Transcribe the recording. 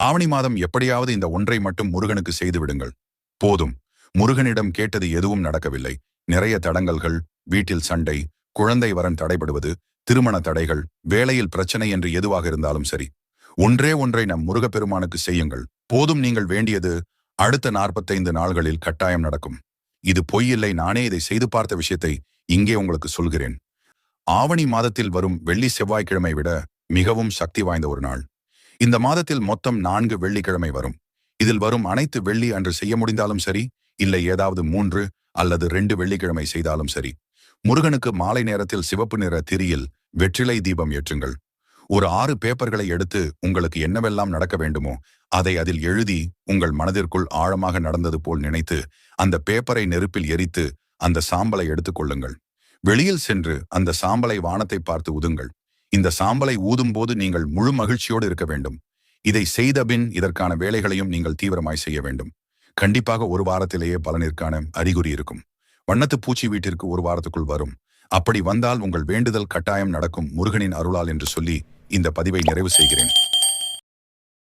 ஆவணி மாதம் எப்படியாவது இந்த ஒன்றை மட்டும் முருகனுக்கு செய்து விடுங்கள். போதும். முருகனிடம் கேட்டது எதுவும் நடக்கவில்லை. நிறைய தடங்கல்கள், வீட்டில் சண்டை, குழந்தை வரன் தடைபடுவது, திருமண தடைகள், வேலையில் பிரச்சனை என்று எதுவாக இருந்தாலும் சரி. ஒன்றே ஒன்றை நம் முருகப்பெருமானுக்கு செய்யுங்கள். போதும். நீங்கள் வேண்டியது அடுத்த 45 நாள்களில் கட்டாயம் நடக்கும். இது பொய் இல்லை. நானே இதை செய்து பார்த்த விஷயத்தை இங்கே உங்களுக்கு சொல்கிறேன். ஆவணி மாதத்தில் வரும் வெள்ளி செவ்வாய்க்கிழமை விட மிகவும் சக்தி வாய்ந்த ஒரு நாள். இந்த மாதத்தில் மொத்தம் 4 வெள்ளிக்கிழமை வரும். இதில் வரும் அனைத்து வெள்ளி அன்று செய்ய முடிந்தாலும் சரி, இல்லை ஏதாவது 3 அல்லது 2 வெள்ளிக்கிழமை செய்தாலும் சரி. முருகனுக்கு மாலை நேரத்தில் சிவப்பு நிற திரியில் வெற்றிலை தீபம் ஏற்றுங்கள். ஒரு 6 பேப்பர்களை எடுத்து உங்களுக்கு என்னவெல்லாம் நடக்க வேண்டுமோ அதை அதில் எழுதி உங்கள் மனதிற்குள் ஆழமாக நடந்தது போல் நினைத்து அந்த பேப்பரை நெருப்பில் எரித்து அந்த சாம்பலை எடுத்துக் கொள்ளுங்கள். வெளியில் சென்று அந்த சாம்பலை வானத்தை பார்த்து ஊதுங்கள். இந்த சாம்பலை ஊதும் போது நீங்கள் முழு மகிழ்ச்சியோடு இருக்க வேண்டும். இதை செய்தபின் இதற்கான வேலைகளையும் நீங்கள் தீவிரமாய் செய்ய வேண்டும். கண்டிப்பாக ஒரு வாரத்திலேயே பலனிற்கான அறிகுறி இருக்கும். வண்ணத்து பூச்சி வீட்டிற்கு ஒரு வாரத்துக்குள் வரும். அப்படி வந்தால் உங்கள் வேண்டுதல் கட்டாயம் நடக்கும் முருகனின் அருளால் என்று சொல்லி இந்த பதிவை நிறைவு செய்கிறேன்.